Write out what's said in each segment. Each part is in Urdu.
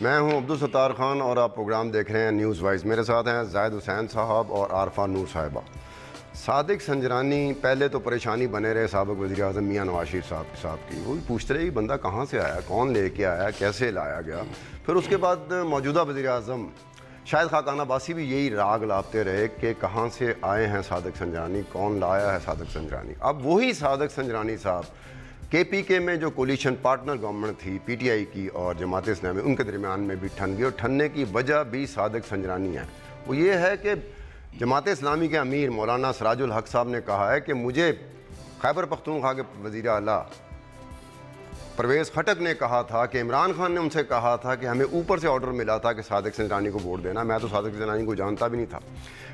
میں ہوں عبدالستار خان اور آپ پروگرام دیکھ رہے ہیں نیوز وائز۔ میرے ساتھ ہیں زاہد حسین صاحب اور عارفہ نور صاحبہ۔ صادق سنجرانی پہلے تو پریشانی بنے رہے سابق وزیر اعظم میاں نواز شریف صاحب کی، وہ بھی پوچھتے رہے بندہ کہاں سے آیا، کون لے کے آیا، کیسے لایا گیا۔ پھر اس کے بعد موجودہ وزیر اعظم شاہد خاقان عباسی بھی یہی راگ لاتے رہے کہ کہاں سے آئے ہیں صادق سنجرانی، کون لایا ہے صادق سنجرانی۔ اب وہی صادق سنجرانی صاحب کے پی کے میں جو کولیشن پارٹنر گورنمنٹ تھی پی ٹی آئی کی اور جماعت اسلامی، ان کے درمیان میں بھی ٹھن گئی، اور ٹھننے کی وجہ بھی صادق سنجرانی ہے۔ وہ یہ ہے کہ جماعت اسلامی کے امیر مولانا سراج الحق صاحب نے کہا ہے کہ مجھے خیبر پختونخوا کے وزیر اعلیٰ پرویز خٹک نے کہا تھا کہ عمران خان نے ان سے کہا تھا کہ ہمیں اوپر سے آرڈر ملا تھا کہ صادق سنجرانی کو ووٹ دینا، میں تو صادق سنجرانی کو جانتا بھی نہیں تھا۔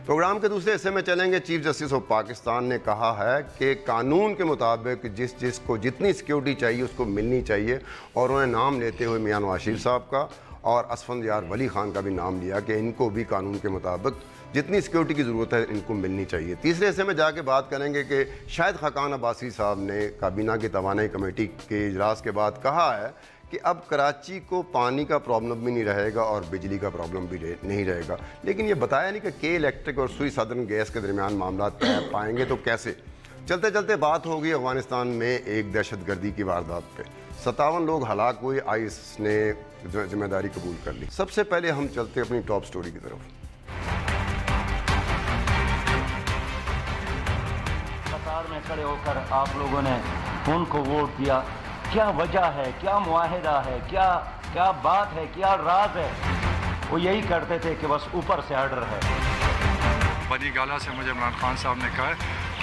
پروگرام کے دوسرے حصے میں چلیں گے۔ چیف جسٹس آف پاکستان نے کہا ہے کہ قانون کے مطابق جس کو جتنی سیکیورٹی چاہیے اس کو ملنی چاہیے، اور انہوں نے نام لیتے ہوئے میاں نواز شریف صاحب کا اور اسفندیار ولی خان کا بھی نام لیا کہ ان کو بھی قانون کے مطابق جتنی سیکیورٹی کی ضرورت ہے ان کو ملنی چاہیے۔ تیسرے حصے میں جا کے بات کریں گے کہ شاہد خاقان عباسی صاحب نے کابینہ کی توانائی کمیٹی کے اجلاس کے بعد کہا ہے کہ اب کراچی کو پانی کا پرابلم بھی نہیں رہے گا اور بجلی کا پرابلم بھی نہیں رہے گا، لیکن یہ بتایا نہیں کہ کے الیکٹرک اور سوئی سدرن گیس کے درمیان معاملات طے پائیں گے تو کیسے۔ چلتے چلتے بات ہوگی افغانستان میں ایک دہشت گردی کی واردات پہ، 57 لوگ ہلاک ہوئے، آئیس نے ذمہ داری قبول کر لی۔ سب سے پہلے ہم چلتے اپنی ٹاپ سٹوری کی طرف۔ قطار میں کھڑے ہو کر آپ لوگوں نے ان کو ووٹ دیا، کیا وجہ ہے، کیا معاہدہ ہے، کیا بات ہے، کیا راز ہے؟ وہ یہی کرتے تھے کہ بس اوپر سے آرڈر ہے۔ بنی گالا سے مجھے عمران خان صاحب نے کہا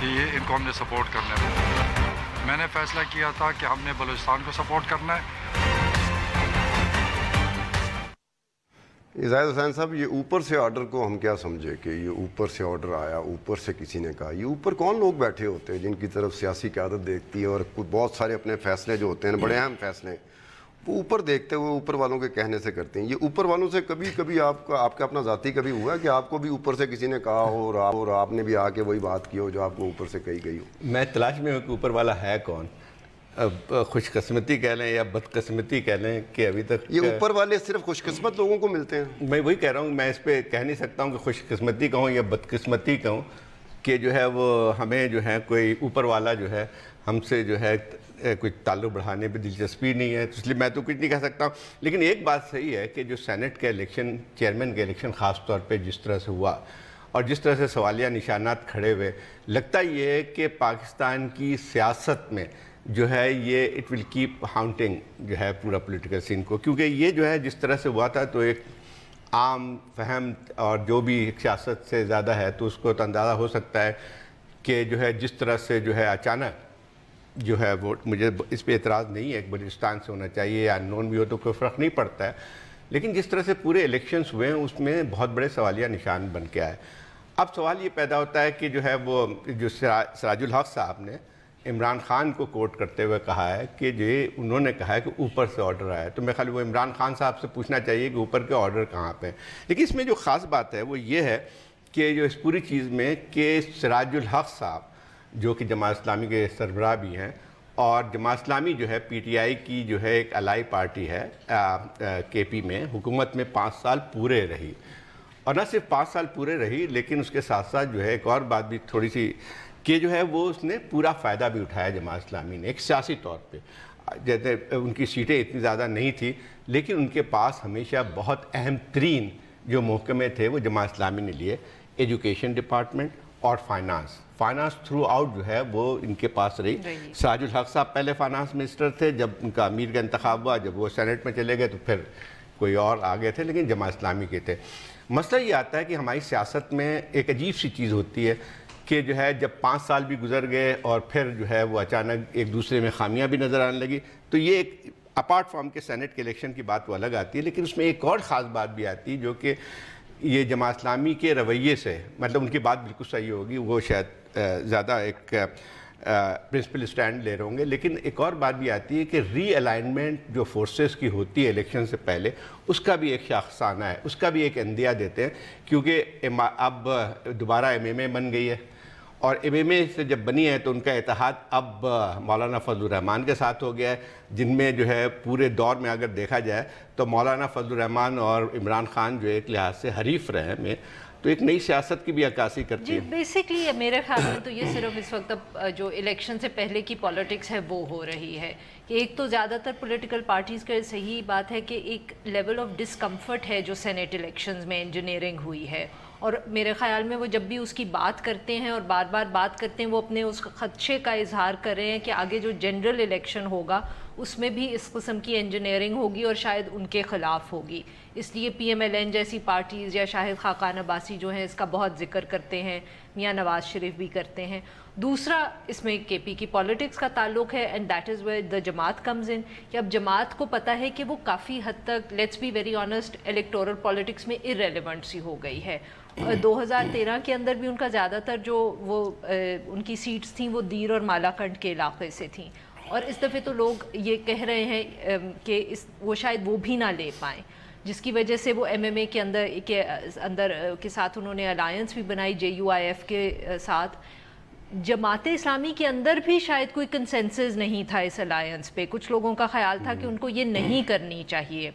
کہ ان کو ہم نے سپورٹ کرنا ہے۔ میں نے فیصلہ کیا تھا کہ ہم نے بلوچستان کو سپورٹ کرنا ہے۔ زاہد حسین صاحب، یہ اوپر سے آرڈر کو ہم کیا سمجھے کہ یہ اوپر سے آرڈر آیا، اوپر سے کسی نے کہا؟ یہ اوپر کون لوگ بیٹھے ہوتے ہیں جن کی طرف سیاسی قیادت دیکھتی ہے اور بہت سارے اپنے فیصلے جو ہوتے ہیں بڑے اہم فیصلے وہ اوپر دیکھتے ہوئے اوپر والوں کے کہنے سے کرتے ہیں؟ یہ اوپر والوں سے کبھی آپ کا اپنا ذاتی کبھی ہوا ہے کہ آپ کو بھی اوپر سے کسی نے کہا ہو اور آپ نے بھی آ کے وہی بات کی ہو جو آپ کو اوپر سے کہی گئی ہو؟ میں تلاش میں ہوں کہ اوپر والا ہے کون، اب خوش قسمتی کہہ لیں یا بدقسمتی کہہ لیں کہ ابھی تک یہ اوپر والے صرف خوش قسمت لوگوں کو ملتے ہیں۔ میں وہی کہہ رہا ہوں، میں اس پہ کہہ نہیں سکتا ہوں کہ خوش قسمتی کہوں یا بدقسمتی کہوں، کہ جو ہے وہ ہمیں جو ہے کوئی اوپر والا جو ہے ہم سے جو ہے کوئی تعلق بڑھانے پہ دلچسپی نہیں ہے، اس لیے میں تو کچھ نہیں کہہ سکتا ہوں۔ لیکن ایک بات صحیح ہے کہ جو سینٹ کا الیکشن، چیئرمین کا الیکشن خاص طور پہ جس طرح سے ہوا اور جس طرح سے سوالیہ نشانات کھڑے ہوئے، لگتا یہ ہے کہ پاکستان کی سیاست میں جو ہے یہ اٹ ول کیپ ہاؤنٹنگ جو ہے پورا پولیٹیکل سین کو، کیونکہ یہ جو ہے جس طرح سے ہوا تھا تو ایک عام فہم اور جو بھی سیاست سے زیادہ ہے تو اس کو تو اندازہ ہو سکتا ہے کہ جو ہے جس طرح سے جو ہے اچانک جو ہے ووٹ، مجھے اس پہ اعتراض نہیں ہے کہ بلوچستان سے ہونا چاہیے یا نون بھی ہو تو کوئی فرق نہیں پڑتا ہے، لیکن جس طرح سے پورے الیکشنز ہوئے ہیں اس میں بہت بڑے سوالیہ نشان بن کے آئے۔ اب سوال یہ پیدا ہوتا ہے کہ جو ہے وہ جو سراج الحق صاحب نے عمران خان کو کوٹ کرتے ہوئے کہا ہے کہ انہوں نے کہا ہے کہ اوپر سے آرڈر آیا، تو میں خالی وہ عمران خان صاحب سے پوچھنا چاہیے کہ اوپر کے آرڈر کہاں پہ ہیں۔ لیکن اس میں جو خاص بات ہے وہ یہ ہے کہ جو اس پوری چیز میں کہ سراج الحق صاحب جو کہ جماعت اسلامی کے سربراہ بھی ہیں، اور جماعت اسلامی جو ہے پی ٹی آئی کی جو ہے ایک الائی پارٹی ہے کے پی میں، حکومت میں 5 سال پورے رہی، اور نہ صرف 5 سال پورے رہی لیکن اس کے ساتھ ساتھ جو ہے ایک اور بات بھی تھوڑی سی کہ جو ہے وہ اس نے پورا فائدہ بھی اٹھایا جماعت اسلامی نے ایک سیاسی طور پہ، جیسے ان کی سیٹیں اتنی زیادہ نہیں تھی لیکن ان کے پاس ہمیشہ بہت اہم ترین جو محکمے تھے وہ جماعت اسلامی نے لیے، ایجوکیشن ڈپارٹمنٹ اور فائنانس تھرو آؤٹ جو ہے وہ ان کے پاس رہی۔ سراج الحق صاحب پہلے فائنانس منسٹر تھے، جب ان کا امیر کا انتخاب ہوا، جب وہ سینٹ میں چلے گئے تو پھر کوئی اور آگے تھے لیکن جماعت اسلامی کے تھے۔ مسئلہ یہ آتا ہے کہ ہماری سیاست میں ایک عجیب سی چیز ہوتی ہے کہ جو ہے جب 5 سال بھی گزر گئے اور پھر جو ہے وہ اچانک ایک دوسرے میں خامیاں بھی نظر آنے لگی، تو یہ ایک اپارٹ فرام کے سینٹ کے الیکشن کی بات وہ الگ آتی ہے، لیکن اس میں ایک اور خاص بات بھی آتی ہے جو کہ یہ جماعت اسلامی کے رویے سے، مطلب ان کی بات بالکل صحیح ہوگی، وہ شاید زیادہ ایک پرنسپل سٹینڈ لے رہے ہوں گے، لیکن ایک اور بات بھی آتی ہے کہ ری الائنمنٹ جو فورسز کی ہوتی ہے الیکشن سے پہلے، اس کا بھی ایک شاخسانہ ہے، اس کا بھی ایک عندیہ دیتے ہیں، کیونکہ اب دوبارہ ایم ایم اے بن گئی ہے اور MMA سے جب بنی ہے تو ان کا اتحاد اب مولانا فضل الرحمان کے ساتھ ہو گیا ہے، جن میں جو ہے پورے دور میں اگر دیکھا جائے تو مولانا فضل الرحمان اور عمران خان جو ایک لحاظ سے حریف رہے میں، تو ایک نئی سیاست کی بھی عکاسی کرتی ہے۔ جی بیسکلی میرے خیال میں تو یہ صرف اس وقت اب جو الیکشن سے پہلے کی پالیٹکس ہے وہ ہو رہی ہے کہ ایک تو زیادہ تر پولیٹیکل پارٹیز کا صحیح بات ہے کہ ایک لیول آف ڈسکمفرٹ ہے جو سینیٹ الیکشنز میں انجینئرنگ ہوئی ہے، اور میرے خیال میں وہ جب بھی اس کی بات کرتے ہیں اور بار بار بات کرتے ہیں وہ اپنے اس خدشے کا اظہار کر رہے ہیں کہ آگے جو جنرل الیکشن ہوگا اس میں بھی اس قسم کی انجینئرنگ ہوگی اور شاید ان کے خلاف ہوگی، اس لیے PMLN جیسی پارٹیز یا شاہد خاقان عباسی جو ہیں اس کا بہت ذکر کرتے ہیں، میاں نواز شریف بھی کرتے ہیں۔ دوسرا اس میں KP کی پالیٹکس کا تعلق ہے، and that is where the جماعت کمز ان، کہ اب جماعت کو پتہ ہے کہ وہ کافی حد تک let's be very honest electoral politics میں ارریلیونٹ سی ہو گئی ہے۔ 2013 کے اندر بھی ان کا زیادہ تر جو وہ ان کی سیٹس تھیں وہ دیر اور مالاکنڈ کے علاقے سے تھیں، اور اس دفعہ تو لوگ یہ کہہ رہے ہیں کہ وہ شاید وہ بھی نہ لے پائیں، جس کی وجہ سے وہ MMA کے اندر کے ساتھ انہوں نے الائنس بھی بنائی JUIF کے ساتھ۔ جماعت اسلامی کے اندر بھی شاید کوئی کنسنسس نہیں تھا اس الائنس پہ، کچھ لوگوں کا خیال تھا کہ ان کو یہ نہیں کرنی چاہیے،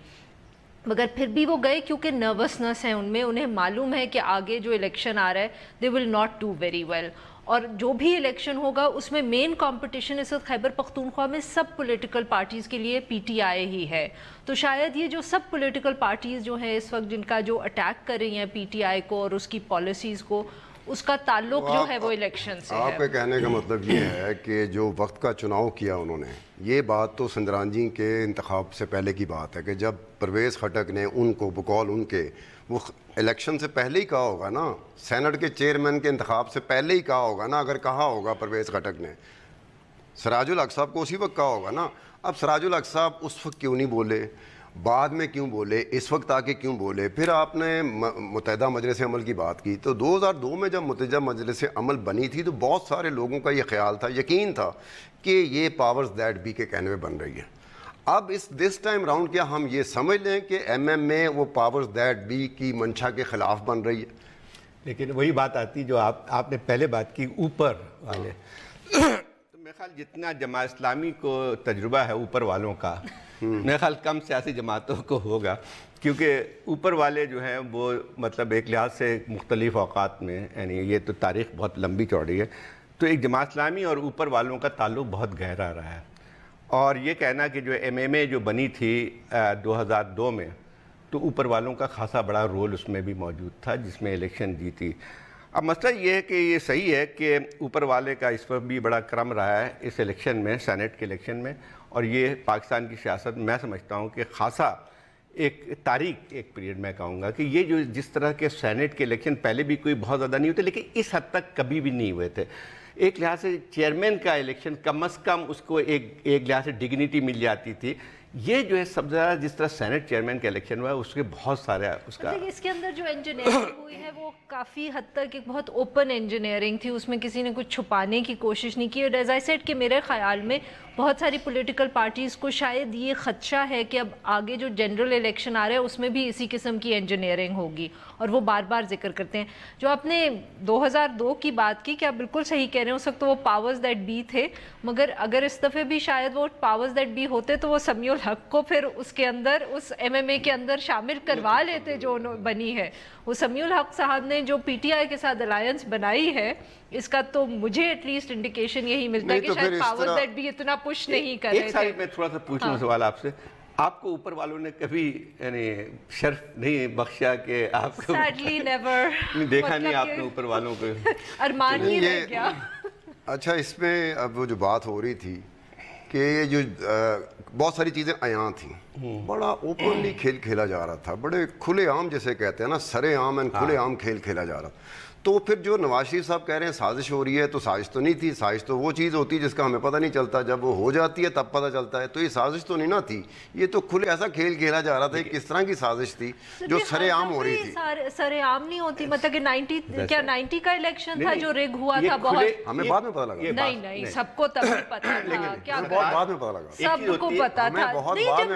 مگر پھر بھی وہ گئے کیونکہ نروسنس ہے ان میں، انہیں معلوم ہے کہ آگے جو الیکشن آ رہا ہے they will not do very well, اور جو بھی الیکشن ہوگا اس میں مین کمپٹیشن اس وقت خیبر پختونخوا میں سب پولیٹیکل پارٹیز کے لیے PTI ہی ہے، تو شاید یہ جو سب پولیٹیکل پارٹیز جو ہیں اس وقت جن کا جو اٹیک کر رہی ہیں PTI کو اور اس کی پالیسیز کو، اس کا تعلق جو ہے وہ الیکشن سے ہے۔ آپ کے کہنے کا مطلب یہ ہے کہ جو وقت کا چناؤ کیا انہوں نے، یہ بات تو سندران جی کے انتخاب سے پہلے کی بات ہے کہ جب پرویز خٹک نے ان کو بقول ان کے وہ الیکشن سے پہلے ہی کہا ہوگا نا، سینٹ کے چیئرمین کے انتخاب سے پہلے ہی کہا ہوگا نا، اگر کہا ہوگا پرویز خٹک نے سراج الحق صاحب کو اسی وقت کہا ہوگا نا۔ اب سراج الحق صاحب اس وقت کیوں نہیں بولے، بعد میں کیوں بولے، اس وقت آ کے کیوں بولے؟ پھر آپ نے متحدہ مجلس عمل کی بات کی، تو 2002 میں جب متحدہ مجلس عمل بنی تھی تو بہت سارے لوگوں کا یہ خیال تھا، یقین تھا کہ یہ پاورز دیٹ بی کے کہنے میں بن رہی ہے۔ اب دس ٹائم راؤنڈ کیا ہم یہ سمجھ لیں کہ MM میں وہ پاورز دیٹ بی کی منشا کے خلاف بن رہی ہے؟ لیکن وہی بات آتی جو آپ نے پہلے بات کی اوپر والے، تو میرے خیال جتنا جماعت اسلامی کو تجربہ ہے اوپر والوں کا، میرے خیال کم سیاسی جماعتوں کو ہوگا، کیونکہ اوپر والے جو ہیں وہ مطلب ایک لحاظ سے مختلف اوقات میں، یعنی یہ تو تاریخ بہت لمبی چوڑی ہے، تو ایک جماعت اسلامی اور اوپر والوں کا تعلق بہت گہرا رہا ہے، اور یہ کہنا کہ جو MMA جو بنی تھی 2002 میں، تو اوپر والوں کا خاصا بڑا رول اس میں بھی موجود تھا جس میں الیکشن جیتی۔ اب مسئلہ یہ ہے کہ یہ صحیح ہے کہ اوپر والے کا اس پر بھی بڑا کرم رہا ہے اس الیکشن میں، سینٹ کے الیکشن میں، اور یہ پاکستان کی سیاست میں سمجھتا ہوں کہ خاصا ایک تاریخ ایک پیریڈ میں کہوں گا کہ یہ جو جس طرح کے سینٹ کے الیکشن پہلے بھی کوئی بہت زیادہ نہیں ہوتے لیکن اس حد تک کبھی بھی نہیں ہوئے تھے، ایک لحاظ سے چیئرمین کا الیکشن کم از کم اس کو ایک لحاظ سے ڈگنیٹی مل جاتی تھی، یہ جو ہے سب سے زیادہ جس طرح سینٹ چیئرمین کا الیکشن ہوا ہے اس کے بہت سارے اس کا اس کے اندر جو انجینئرنگ ہوئی ہے وہ کافی حد تک ایک بہت اوپن انجینئرنگ تھی، اس میں کسی نے کچھ چھپانے کی کوشش نہیں کی، اور ایز آئی سیڈ کہ میرے خیال میں بہت ساری پولیٹیکل پارٹیز کو شاید یہ خدشہ ہے کہ اب آگے جو جنرل الیکشن آ رہا ہے اس میں بھی اسی قسم کی انجینئرنگ ہوگی، اور وہ بار بار ذکر کرتے ہیں۔ جو آپ نے 2002 کی بات کی کہ آپ بالکل صحیح کہہ رہے ہیں، اس وقت وہ پاورز دیٹ بی تھے، مگر اگر اس دفعہ بھی شاید وہ پاورز دیٹ بی ہوتے تو وہ سمیع الحق کو پھر اس کے اندر اس MMA کے اندر شامل کروا لیتے جو بنی ہے۔ وہ سمیع الحق صاحب نے جو PTI کے ساتھ الائنس بنائی ہے، اس کا تو مجھے ایٹ لیسٹ انڈیکیشن یہی ملتا ہے کہ شاید پاورز دیٹ بی اتنا پش نہیں کر رہے تھے۔ ایک ساتھ میں تھوڑا سا پوچھوں سوال آپ سے، آپ کو اوپر والوں نے کبھی یعنی شرف نہیں بخشا کہ آپ کو Sadly never دیکھا نہیں آپ نے اوپر والوں کو؟ ارمان ہی رہ گیا۔ اچھا، اس میں اب وہ جو بات ہو رہی تھی کہ یہ جو بہت ساری چیزیں عیاں تھیں، بڑا اوپنلی کھیل کھیلا جا رہا تھا، بڑے کھلے عام جیسے کہتے ہیں نا، سرے عام اینڈ کھلے عام کھیل کھیلا جا رہا تھا۔ تو پھر جو نواز شریف صاحب کہہ رہے ہیں سازش ہو رہی ہے، تو سازش تو نہیں تھی، سازش تو وہ چیز ہوتی ہے جس کا ہمیں پتہ نہیں چلتا، جب وہ ہو جاتی ہے تب پتہ چلتا ہے، تو یہ سازش تو نہیں نہ تھی، یہ تو کھلے ایسا کھیل کھیلا جا رہا تھا کہ کس طرح کی سازش تھی جو سرے عام ہو رہی تھی۔ سرے عام نہیں ہوتی، مطلب کہ 90 کا الیکشن تھا جو ریگ ہوا تھا، بہت ہمیں بعد میں پتہ لگا، نہیں سب کو تب بھی پتا تھا، کیا بہت بعد میں پتہ لگا، سب کو پتا تھا، نہیں جب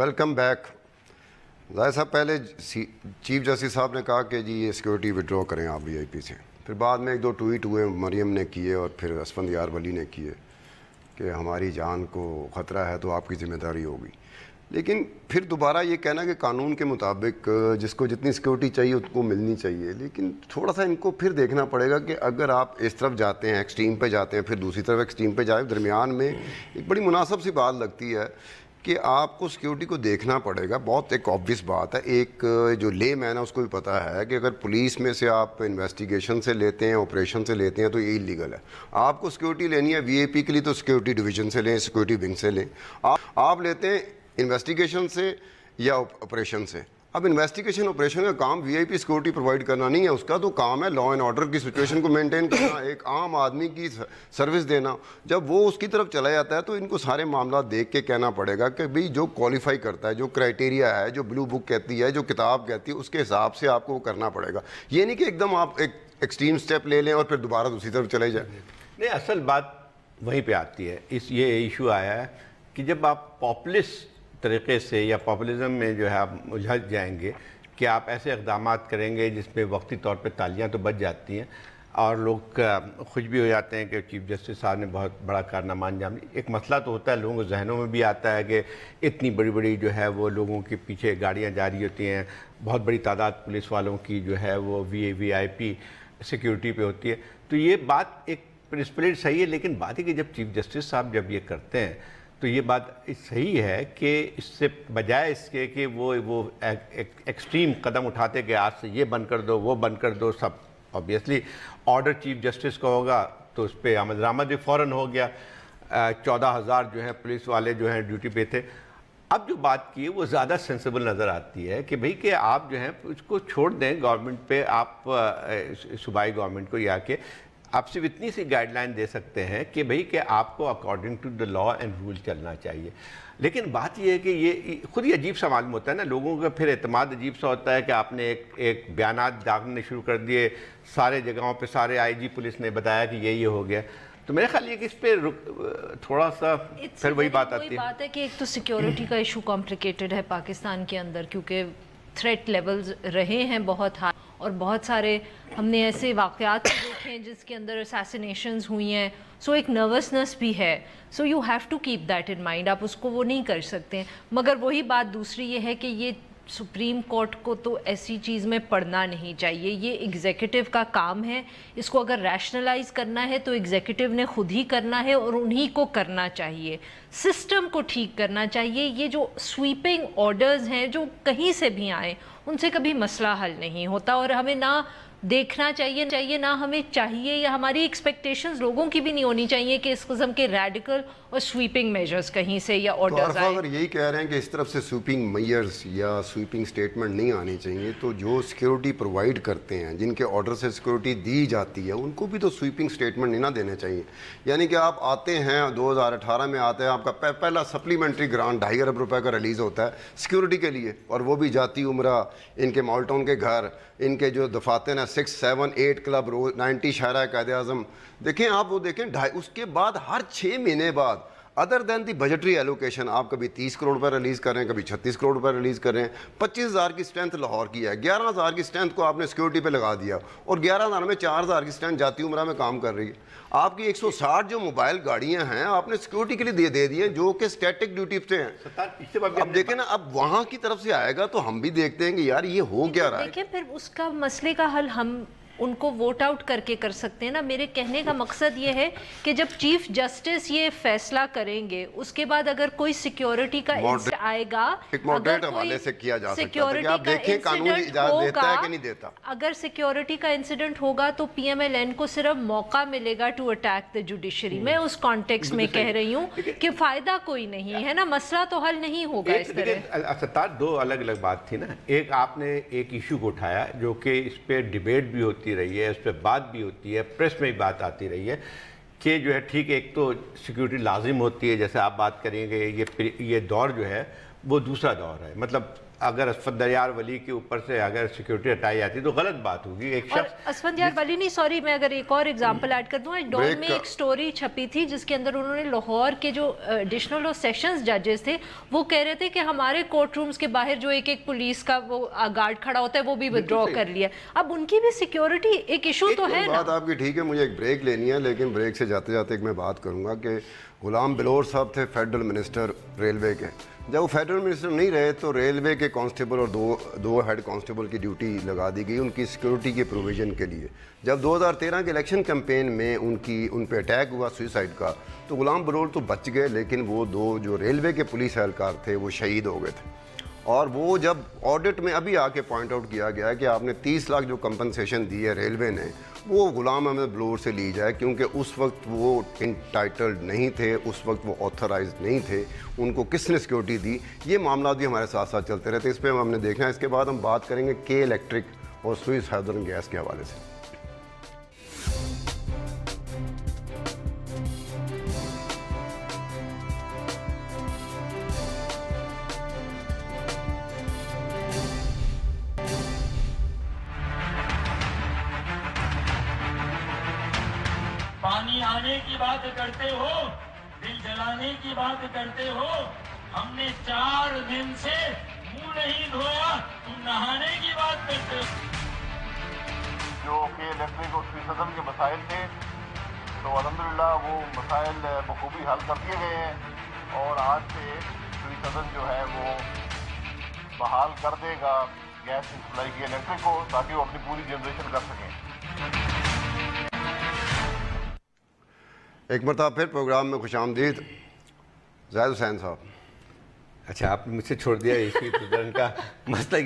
ویلکم بیک. ظاہر صاحب پہلے چیف جسٹس صاحب نے کہا کہ جی یہ سیکورٹی وڈرا کریں آپ وی آئی پی سے. پھر بعد میں ایک دو ٹویٹ ہوئے مریم نے کیے اور پھر اسفندیار ولی نے کیے کہ ہماری جان کو خطرہ ہے تو آپ کی ذمہ داری ہوگی. لیکن پھر دوبارہ یہ کہنا کہ قانون کے مطابق جس کو جتنی سیکورٹی چاہیے اس کو ملنی چاہیے. لیکن تھوڑا سا ان کو پھر دیکھنا پڑے گا کہ اگر آپ اس طرف جاتے ہیں ایکسٹریم پہ جاتے ہیں پھر دوسری طرف ایکسٹریم پہ جائے, درمیان میں ایک بڑی مناسب سی بات لگتی ہے کہ آپ کو سیکورٹی کو دیکھنا پڑے گا. بہت ایک آبویس بات ہے, ایک جو لے مین ہے اس کو بھی پتہ ہے کہ اگر پولیس میں سے آپ انویسٹیگیشن سے لیتے ہیں, آپریشن سے لیتے ہیں تو یہ اللیگل ہے. آپ کو سیکورٹی لینی ہے وی اے پی کے لیے تو سیکورٹی ڈویژن سے لیں, سیکورٹی ونگ سے لیں. آپ لیتے ہیں انویسٹیگیشن سے یا آپریشن سے. اب انویسٹیگیشن آپریشن کا کام وی آئی پی سیکورٹی پرووائڈ کرنا نہیں ہے, اس کا تو کام ہے لا اینڈ آرڈر کی سچویشن کو مینٹین کرنا, ایک عام آدمی کی سروس دینا. جب وہ اس کی طرف چلا جاتا ہے تو ان کو سارے معاملات دیکھ کے کہنا پڑے گا کہ بھئی جو کوالیفائی کرتا ہے, جو کرائٹیریا ہے, جو بلو بک کہتی ہے, جو کتاب کہتی ہے, اس کے حساب سے آپ کو وہ کرنا پڑے گا. یہ نہیں کہ ایک دم آپ ایک ایکسٹریم سٹیپ لے لیں اور پھر دوبارہ دوسری طرف چلے جائیں. نہیں, اصل بات وہیں پہ آتی ہے. یہ ایشو آیا ہے کہ جب آپ پاپولسٹ طریقے سے یا پاپولزم میں جو ہے آپ الجھ جائیں گے کہ آپ ایسے اقدامات کریں گے جس میں وقتی طور پہ تالیاں تو بچ جاتی ہیں اور لوگ خوش بھی ہو جاتے ہیں کہ چیف جسٹس صاحب نے بہت بڑا کارنامہ انجام دیا. ایک مسئلہ تو ہوتا ہے, لوگوں کے ذہنوں میں بھی آتا ہے کہ اتنی بڑی بڑی جو ہے وہ لوگوں کے پیچھے گاڑیاں جاری ہوتی ہیں, بہت بڑی تعداد پولیس والوں کی جو ہے وہ وی آئی پی سیکیورٹی پہ ہوتی ہے. تو یہ بات ایک پرنسپلی صحیح ہے, لیکن بات ہے کہ جب چیف جسٹس صاحب جب یہ کرتے ہیں تو یہ بات صحیح ہے کہ اس سے بجائے اس کے کہ وہ ایکسٹریم قدم اٹھاتے کہ آج سے یہ بند کر دو, وہ بند کر دو, سب آبویسلی آرڈر چیف جسٹس کا ہوگا تو اس پہ عمل درآمد بھی فوراً ہو گیا. 14,000 جو ہے پولیس والے جو ہیں ڈیوٹی پہ تھے. اب جو بات کی ہے وہ زیادہ سینسیبل نظر آتی ہے کہ بھئی کہ آپ جو ہیں اس کو چھوڑ دیں گورنمنٹ پہ, آپ صوبائی گورنمنٹ کو, یا کہ آپ صرف اتنی سی گائیڈ لائن دے سکتے ہیں کہ بھئی کہ آپ کو according to the law and rule چلنا چاہیے. لیکن بات یہ ہے کہ یہ خود ہی عجیب سا معلوم ہوتا ہے نا, لوگوں کا پھر اعتماد عجیب سا ہوتا ہے کہ آپ نے ایک بیانات داغنے شروع کر دیے سارے جگہوں پہ, سارے آئی جی پولیس نے بتایا کہ یہ ہو گیا. تو میرے خیال یہ کہ اس پہ تھوڑا سا پھر وہی بات آتی ہے. بات ہے کہ ایک تو سیکیورٹی کا ایشو کمپلیکیٹڈ ہے پاکستان کے اندر, کیونکہ تھریٹ لیولز رہے ہیں بہت ہائی, اور بہت سارے ہم نے ایسے واقعات دیکھے ہیں جس کے اندر اسیسینیشنز ہوئی ہیں. سو ایک نروسنس بھی ہے, so you have to keep that in mind. آپ اس کو وہ نہیں کر سکتے. مگر وہی بات دوسری یہ ہے کہ یہ سپریم کورٹ کو تو ایسی چیز میں پڑھنا نہیں چاہیے. یہ ایگزیکٹو کا کام ہے, اس کو اگر ریشنلائز کرنا ہے تو ایگزیکٹو نے خود ہی کرنا ہے اور انہی کو کرنا چاہیے. سسٹم کو ٹھیک کرنا چاہیے. یہ جو سویپنگ آرڈرز ہیں جو کہیں سے بھی آئیں ان سے کبھی مسئلہ حل نہیں ہوتا, اور ہمیں نہ دیکھنا چاہیے نہ ہمیں چاہیے, یا ہماری ایکسپیکٹیشنز لوگوں کی بھی نہیں ہونی چاہیے کہ اس قسم کے ریڈیکل اور سویپنگ میجرز کہیں سے یا آرڈرز آئیں. اگر یہی کہہ رہے ہیں کہ اس طرف سے سویپنگ میجرز یا سویپنگ سٹیٹمنٹ نہیں آنی چاہیے, تو جو سیکیورٹی پرووائڈ کرتے ہیں, جن کے آرڈر سے سیکیورٹی دی جاتی ہے, ان کو بھی تو سویپنگ سٹیٹمنٹ نہیں نہ دینے چاہیے. یعنی کہ آپ آتے ہیں 2018 میں آتے ہیں, آپ کا پہلا سپلیمنٹری گرانٹ 2.5 ارب روپے کا ریلیز ہوتا ہے سیکیورٹی کے لیے, اور وہ بھی جاتی عمرہ, ان کے مالٹون کے گھر, ان کے جو دفاتر ہیں 6, 7, 8 کلب روز, 90 شاہراہ قائد اعظم. دیکھیں آپ وہ دیکھیں, اس کے بعد ہر 6 مہینے بعد ادر دین دی بجٹری ایلوکیشن آپ کبھی 30 کروڑ روپے ریلیز کر رہے ہیں, کبھی 36 کروڑ روپے ریلیز کر رہے ہیں. 25,000 کی اسٹرینتھ لاہور کی ہے, 11,000 کی اسٹرینتھ کو آپ نے سیکورٹی پہ لگا دیا, اور 11,000 میں 4,000 کی اسٹرینتھ جاتی عمرہ میں کام کر رہی ہے. آپ کی 160 جو موبائل گاڑیاں ہیں آپ نے سیکورٹی کے لیے دے دی ہیں, جو کہ اسٹیٹک ڈیوٹی پہ ہیں. اب دیکھیں نا, اب وہاں کی طرف سے آئے گا تو ہم بھی دیکھتے ہیں کہ یار یہ ہو کیا رہا ہے. دیکھیں پھر اس کا مسئلے کا حل ہم ان کو ووٹ آؤٹ کر کے کر سکتے ہیں نا. میرے کہنے کا مقصد یہ ہے کہ جب چیف جسٹس یہ فیصلہ کریں گے, اس کے بعد اگر کوئی سیکیورٹی کا انسیڈنٹ آئے گا, اگر کوئی سیکیورٹی کا انسیڈنٹ ہوگا, اگر سیکیورٹی کا انسیڈنٹ ہوگا تو پی ایم ایل این کو صرف موقع ملے گا ٹو اٹیک دا جوڈیشری. میں اس کانٹیکسٹ میں کہہ رہی ہوں کہ فائدہ کوئی نہیں ہے نا, مسئلہ تو حل نہیں ہوگا اس طرح. ستار, دو الگ الگ بات تھی نا. ایک آپ نے ایک ایشو کو اٹھایا جو کہ اس پہ ڈیبیٹ بھی ہوتی رہی ہے, اس پہ بات بھی ہوتی ہے, پریس میں بھی بات آتی رہی ہے کہ جو ہے ٹھیک ہے, ایک تو سیکیورٹی لازم ہوتی ہے, جیسے آپ بات کریں گے یہ دور جو ہے وہ دوسرا دور ہے. مطلب اگر اسفندیار ولی کے اوپر سے اگر سیکیورٹی ہٹائی جاتی تو غلط بات ہوگی. ایک شخص اسفندیار ولی نہیں، سوری میں اگر ایک اور ایگزامپل ایڈ کر دوں، ڈون میں ایک سٹوری چھپی تھی جس کے اندر انہوں نے لاہور کے جو ایڈیشنل اور سیشنز ججز تھے وہ کہہ رہے تھے کہ ہمارے کورٹ رومز کے باہر جو ایک پولیس کا وہ گارڈ کھڑا ہوتا ہے وہ بھی ودرا کر لیا. اب ان کی بھی سیکیورٹی ایک ایشو تو ہے نا. بات آپ کی ٹھیک ہے، مجھے ایک بریک لینی ہے، لیکن بریک سے جاتے جاتے ایک میں بات کروں گا کہ غلام بلور صاحب تھے فیڈرل منسٹر ریلوے کے. جب وہ فیڈرل منسٹر نہیں رہے تو ریلوے کے کانسٹیبل اور دو ہیڈ کانسٹیبل کی ڈیوٹی لگا دی گئی ان کی سیکیورٹی کے پروویژن کے لیے. جب 2013 کے الیکشن کیمپین میں ان پہ اٹیک ہوا سوئسائڈ کا تو غلام بلور تو بچ گئے، لیکن وہ دو جو ریلوے کے پولیس اہلکار تھے وہ شہید ہو گئے تھے. اور وہ جب آڈٹ میں ابھی آ کے پوائنٹ آؤٹ کیا گیا ہے کہ آپ نے 30 لاکھ جو کمپنسیشن دی ہے ریلوے نے وہ غلام احمد بلور سے لی جائے، کیونکہ اس وقت وہ انٹائٹلڈ نہیں تھے، اس وقت وہ آتھرائزڈ نہیں تھے، ان کو کس نے سیکیورٹی دی. یہ معاملات بھی ہمارے ساتھ ساتھ چلتے رہتے، اس پہ ہم نے دیکھنا ہے. اس کے بعد ہم بات کریں گے کے الیکٹرک اور سوئس ہیدرن گیس کے حوالے سے. پانی آنے کی بات کرتے ہو، دل جلانے کی بات کرتے ہو. ہم نے 4 دن سے منہ نہیں دھویا، تم نہانے کی بات کرتے ہو. جو کہ الیکٹرک اور سوئس ہیدرن کے مسائل تھے تو الحمدللہ وہ مسائل بخوبی حل کر دیے گئے ہیں، اور آج سے سوئس ہیدرن جو ہے وہ بحال کر دے گا گیس کی سپلائی کی الیکٹرک کو، تاکہ وہ اپنی پوری جنریشن کر سکیں. ایک مرتبہ پھر پروگرام میں خوش آمدید زاہد حسین صاحب. اچھا آپ نے مجھ سے چھوڑ دیا ایشو کا مسئلہ.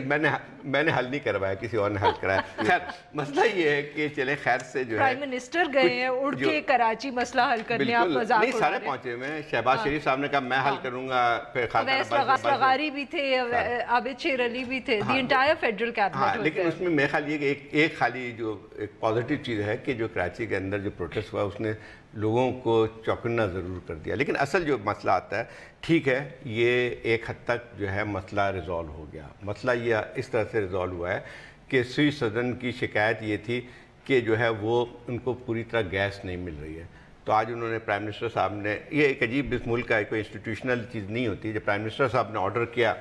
میں نے حل نہیں کروایا، کسی اور نے حل کرایا. خیر مسئلہ یہ ہے کہ چلے خیر سے جو ہے پرائم منسٹر گئے ہیں اڑ کے کراچی مسئلہ حل کرنے، آپ مذاق نہیں سارے پہنچے ہوئے ہیں. شہباز شریف صاحب نے کہا میں حل کروں گا، پھر خاقان لغاری بھی تھے، عابد شیر علی بھی تھے، دی انٹائر فیڈرل کیبنٹ. لیکن اس میں میرے خیال یہ کہ ایک خالی جو ایک پازیٹیو چیز ہے کہ جو کراچی کے اندر جو پروٹیسٹ ہوا اس نے لوگوں کو چوکنا ضرور کر دیا. لیکن اصل جو مسئلہ آتا ہے، ٹھیک ہے یہ ایک حد تک جو ہے مسئلہ ریزالو ہو گیا. مسئلہ یہ اس طرح سے ریزالو ہوا ہے کہ سوئس ہیدرن کی شکایت یہ تھی کہ جو ہے وہ ان کو پوری طرح گیس نہیں مل رہی ہے. تو آج انہوں نے پرائم منسٹر صاحب نے، یہ ایک عجیب اس ملک کا کوئی انسٹیٹیوشنل چیز نہیں ہوتی، جب پرائم منسٹر صاحب نے آرڈر کیا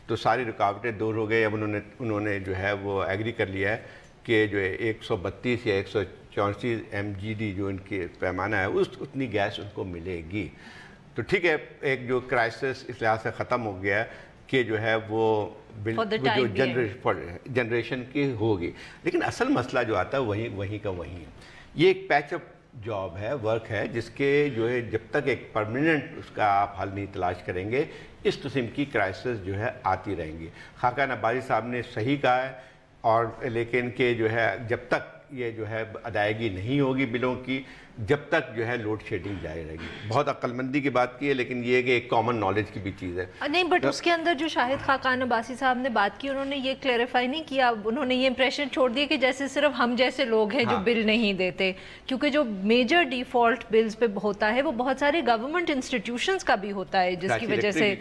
تو ساری رکاوٹیں دور ہو گئی. اب انہوں نے جو ہے وہ ایگری کر لیا ہے کہ جو 132 یا 134 MGD جو ان کے پیمانہ ہے اتنی گیس ان کو ملے گی. تو ٹھیک ہے ایک جو کرائسس اس لحاظ سے ختم ہو گیا ہے کہ جو ہے وہ جو جنریشن کی ہوگی. لیکن اصل مسئلہ جو آتا ہے وہیں کا وہیں ہے. یہ ایک پیچ اپ جاب ہے، ورک ہے، جس کے جو ہے جب تک ایک پرماننٹ اس کا آپ حل نہیں تلاش کریں گے اس قسم کی کرائسس جو ہے آتی رہیں گی. خاقان عباسی صاحب نے صحیح کہا ہے، اور لیکن کہ جو ہے جب تک یہ جو ہے ادائیگی نہیں ہوگی بلوں کی، جب تک جو ہے لوڈ شیڈنگ جاری رہے گی. بہت عقل مندی کی بات کی ہے، لیکن یہ کہ ایک کامن نالج کی بھی چیز ہے. نہیں بٹ اس کے اندر جو شاہد خاقان عباسی صاحب نے بات کی انہوں نے یہ کلیریفائی نہیں کیا. انہوں نے یہ امپریشن چھوڑ دیا کہ جیسے صرف ہم جیسے لوگ ہیں جو بل نہیں دیتے، کیونکہ جو میجر ڈیفالٹ بلز پہ ہوتا ہے وہ بہت سارے گورنمنٹ انسٹیٹیوشنز کا بھی ہوتا ہے، جس کی وجہ سے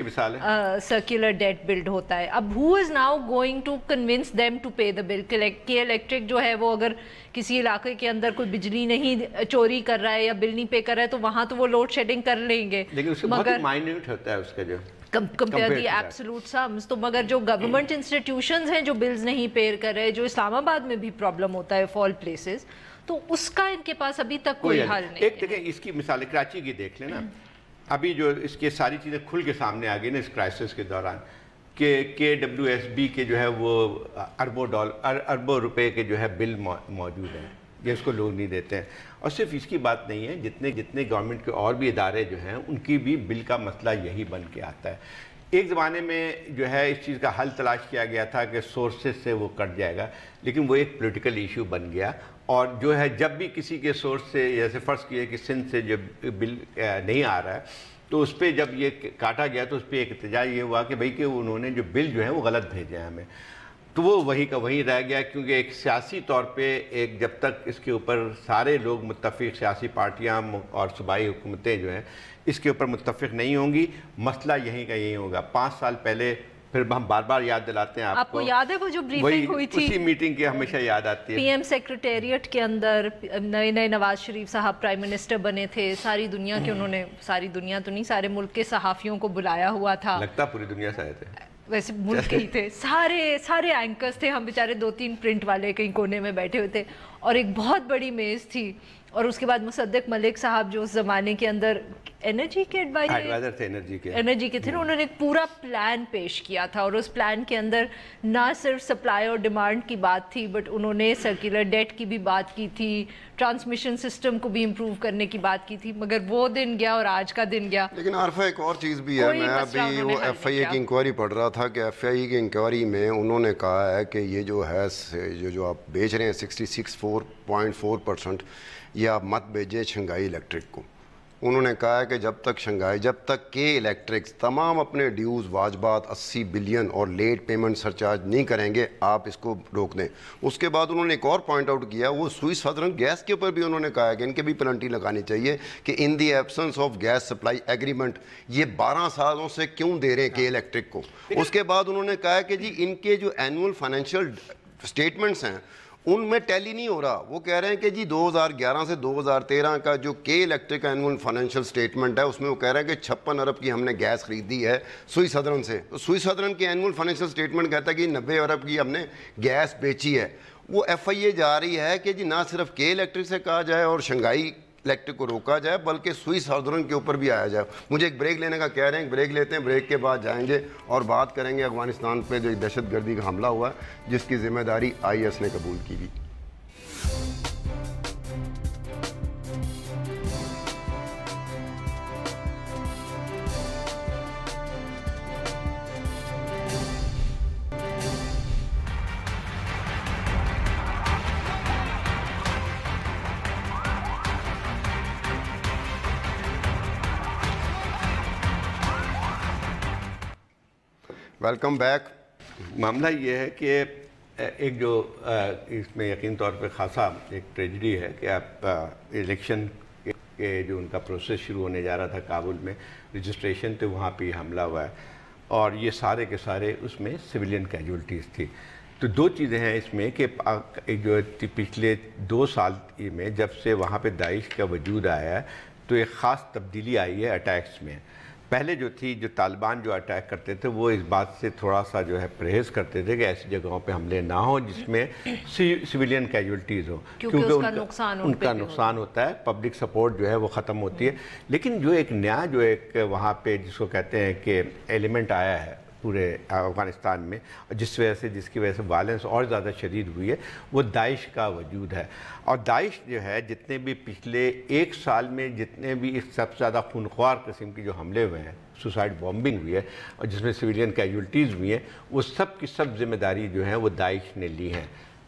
سرکولر ڈیٹ بلڈ ہوتا ہے. اب who is now going to convince them to pay the bill? کے الیکٹرک جو ہے وہ اگر کسی علاقے کے اندر کوئی بجلی نہیں چوری کر رہا ہے یا بل نہیں پے کر رہا ہے تو وہاں تو وہ لوڈ شیڈنگ کر لیں گے، لیکن اس بہت مائنیوٹ ہوتا ہے اس کا جو کمپیئر دی ایبسولوٹ سمز. تو مگر جو گورنمنٹ انسٹیٹیوشنز ہیں جو بلز نہیں پے کر رہے، جو اسلام آباد میں بھی پرابلم ہوتا ہے فال پلیسز، تو اس کا ان کے پاس ابھی تک کوئی حل نہیں. ایک دیکھیں اس کی مثال کراچی کی دیکھ لیں نا، ابھی جو اس کے ساری چیزیں کھل کے سامنے آ گئی نا اس کرائسس کے دوران کہ KWSB کے جو ہے وہ اربوں روپے کے جو ہے بل موجود ہیں، یہ اس کو لوگ نہیں دیتے ہیں. اور صرف اس کی بات نہیں ہے، جتنے گورنمنٹ کے اور بھی ادارے جو ہیں ان کی بھی بل کا مسئلہ یہی بن کے آتا ہے. ایک زمانے میں جو ہے اس چیز کا حل تلاش کیا گیا تھا کہ سورسز سے وہ کٹ جائے گا، لیکن وہ ایک پولیٹیکل ایشو بن گیا. اور جو ہے جب بھی کسی کے سورس سے، جیسے فرض کیے کہ سندھ سے جب بل نہیں آ رہا ہے تو اس پہ جب یہ کاٹا گیا تو اس پہ ایک احتجاج یہ ہوا کہ بھئی کہ انہوں نے جو بل جو ہے وہ غلط بھیجے ہیں ہمیں. تو وہ وہی کا وہیں رہ گیا، کیونکہ ایک سیاسی طور پہ ایک جب تک اس کے اوپر سارے لوگ متفق، سیاسی پارٹیاں اور صوبائی حکومتیں جو ہیں اس کے اوپر متفق نہیں ہوں گی، مسئلہ یہیں کا یہیں ہوگا. 5 سال پہلے پھر ہم بار بار یاد دلاتے ہیں آپ کو یاد ہے وہ جو بریفنگ ہوئی تھی اسی میٹنگ کی ہمیشہ یاد آتی ہے. پی ایم سیکریٹریٹ کے اندر نئے نئے نواز شریف صاحب پرائم منسٹر بنے تھے, ساری دنیا کے انہوں نے, ساری دنیا تو نہیں, سارے ملک کے صحافیوں کو بلایا ہوا تھا, لگتا پوری دنیا سے آئے تھے, ویسے ملک کے ہی تھے, سارے اینکرز تھے, ہم بیچارے 2-3 پرنٹ والے کہیں کونے میں بیٹھے ہوئے تھے, اور ایک بہت بڑی میز تھی. اور اس کے بعد مصدق ملک صاحب جو اس زمانے کے اندر انرجی کے ایڈوائزر تھے, انرجی کے تھے, انہوں نے ایک پورا پلان پیش کیا تھا, اور اس پلان کے اندر نہ صرف سپلائی اور ڈیمانڈ کی بات تھی, بٹ انہوں نے سرکولر ڈیٹ کی بھی بات کی تھی, ٹرانسمیشن سسٹم کو بھی امپروو کرنے کی بات کی تھی. مگر وہ دن گیا اور آج کا دن گیا. لیکن عارفہ ایک اور چیز بھی ہے, میں ابھی وہ ایف آئی اے کی انکوائری پڑھ رہا تھا کہ ایف آئی اے کی انکوائری میں انہوں نے کہا ہے کہ یہ جو ہے جو آپ بیچ رہے ہیں 66.4%, یہ آپ مت بھیجیں شنگھائی الیکٹرک کو. انہوں نے کہا ہے کہ جب تک کہ الیکٹرکس تمام اپنے ڈیوز واجبات 80 بلین اور لیٹ پیمنٹ سرچارج نہیں کریں گے, آپ اس کو روک دیں. اس کے بعد انہوں نے ایک اور پوائنٹ آؤٹ کیا, وہ سوئی سدرن گیس کے اوپر بھی انہوں نے کہا ہے کہ ان کے بھی پلنٹی لگانی چاہیے کہ in the absence of gas supply agreement یہ 12 سالوں سے کیوں دے رہے ہیں کہ الیکٹرک کو. اس کے بعد انہوں نے کہا ہے کہ جی ان کے جو اینول فائنینشیل اسٹیٹمنٹس ہیں ان میں ٹیلی نہیں ہو رہا. وہ کہہ رہے ہیں کہ جی 2011 سے 2013 کا جو کے الیکٹرک اینول فائنینشیل اسٹیٹمنٹ ہے, اس میں وہ کہہ رہے ہیں کہ 56 ارب کی ہم نے گیس خریدی ہے سوئی سدرن سے. تو سوئی سدرن کی اینول فائنینشیل اسٹیٹمنٹ کہتا ہے کہ 90 ارب کی ہم نے گیس بیچی ہے. وہ ایف آئی اے جا رہی ہے کہ جی نہ صرف کے الیکٹرک سے کہا جائے اور شنگھائی الیکٹرک کو روکا جائے, بلکہ سوئی سدرن کے اوپر بھی آیا جائے. مجھے ایک بریک لینے کا کہہ رہے ہیں, بریک لیتے ہیں, بریک کے بعد جائیں گے اور بات کریں گے افغانستان پہ جو ایک دہشت گردی کا حملہ ہوا ہے جس کی ذمہ داری آئی ایس نے قبول کی بھی. Welcome back. معاملہ یہ ہے کہ ایک جو اس میں یقین طور پہ خاصا ایک ٹریجڈی ہے کہ آپ الیکشن کے جو ان کا پروسیس شروع ہونے جا رہا تھا کابل میں, رجسٹریشن تھے, وہاں پہ حملہ ہوا ہے, اور یہ سارے کے سارے اس میں سویلین کیجولٹیز تھی. تو 2 چیزیں ہیں اس میں کہ جو پچھلے 2 سال میں جب سے وہاں پہ داعش کا وجود آیا ہے تو ایک خاص تبدیلی آئی ہے اٹیکس میں. پہلے جو تھی, جو طالبان جو اٹیک کرتے تھے وہ اس بات سے تھوڑا سا جو ہے پرہیز کرتے تھے کہ ایسی جگہوں پہ حملے نہ ہوں جس میں سویلین کیجولٹیز ہوں, کیونکہ ان کا نقصان ہوتا ہے, پبلک سپورٹ جو ہے وہ ختم ہوتی ہے. لیکن جو ایک نیا جو ایک وہاں پہ جس کو کہتے ہیں کہ ایلیمنٹ آیا ہے پورے افغانستان میں, جس کی وجہ سے وائلنس اور زیادہ شدید ہوئی ہے, وہ داعش کا وجود ہے. اور داعش جو ہے جتنے بھی پچھلے 1 سال میں جتنے بھی سب سے زیادہ خونخوار قسم کی جو حملے ہوئے ہیں, سوسائڈ بامبنگ ہوئی ہے اور جس میں سویلین کیجولٹیز ہوئی ہیں, وہ سب کی سب ذمہ داری جو ہے وہ داعش نے لی ہیں.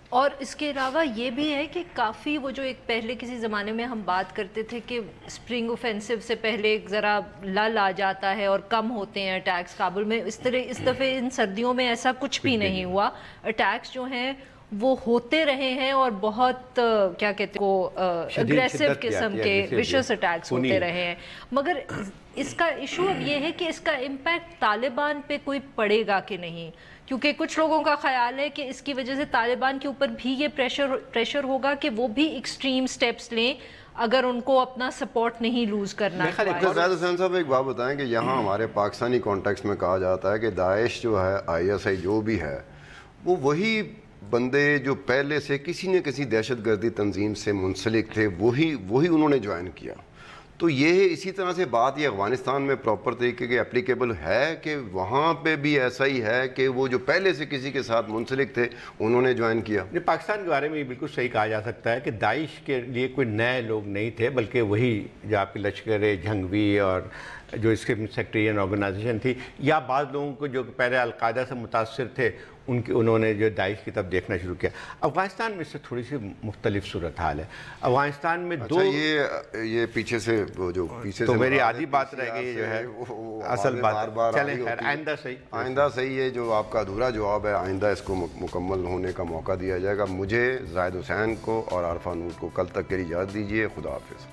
اور اس کے علاوہ یہ بھی ہے کہ کافی وہ جو ایک پہلے کسی زمانے میں ہم بات کرتے تھے کہ اسپرنگ اوفینسو سے پہلے ایک ذرا لل آ جاتا ہے اور کم ہوتے ہیں اٹیکس کابل میں, اس دفعہ ان سردیوں میں ایسا کچھ بھی نہیں ہوا. اٹیکس جو ہیں وہ ہوتے رہے ہیں اور بہت کیا کہتے ہیں اگریسو قسم کے ویشس اٹیکس ہوتے رہے ہیں. مگر اس کا ایشو اب یہ ہے کہ اس کا امپیکٹ طالبان پہ کوئی پڑے گا کہ نہیں, کیونکہ کچھ لوگوں کا خیال ہے کہ اس کی وجہ سے طالبان کے اوپر بھی یہ پریشر ہوگا کہ وہ بھی ایکسٹریم سٹیپس لیں اگر ان کو اپنا سپورٹ نہیں لوز کرنا ہے. زید حسین صاحب ایک بات بتائیں کہ یہاں ہمارے پاکستانی کانٹیکسٹ میں کہا جاتا ہے کہ داعش جو ہے, آئی ایس آئی جو بھی ہے, وہ وہی بندے جو پہلے سے کسی نہ کسی دہشت گردی تنظیم سے منسلک تھے, وہی انہوں نے جوائن کیا. تو یہ اسی طرح سے بات یہ افغانستان میں پراپر طریقے کے اپلیکیبل ہے کہ وہاں پہ بھی ایسا ہی ہے کہ وہ جو پہلے سے کسی کے ساتھ منسلک تھے انہوں نے جوائن کیا. پاکستان کے بارے میں یہ بالکل صحیح کہا جا سکتا ہے کہ داعش کے لیے کوئی نئے لوگ نہیں تھے, بلکہ وہی جو آپ کی لشکر جھنگوی اور جو اس کے سیکٹرین آرگنائزیشن تھی, یا بعض لوگوں کو جو پہلے القاعدہ سے متاثر تھے انہوں نے جو داعش کی طرف دیکھنا شروع کیا. افغانستان میں اس سے تھوڑی سی مختلف صورتحال ہے. افغانستان میں یہ پیچھے سے وہ جو پیچھے تو میری آدھی بات رہ گئی جو ہے اصل بات, چلیں خیر آئندہ صحیح ہے, جو آپ کا ادھورا جواب ہے آئندہ اس کو مکمل ہونے کا موقع دیا جائے گا. مجھے زاہد حسین کو اور عارفہ نور کو کل تک کے لیے اجازت دیجیے. خدا حافظ.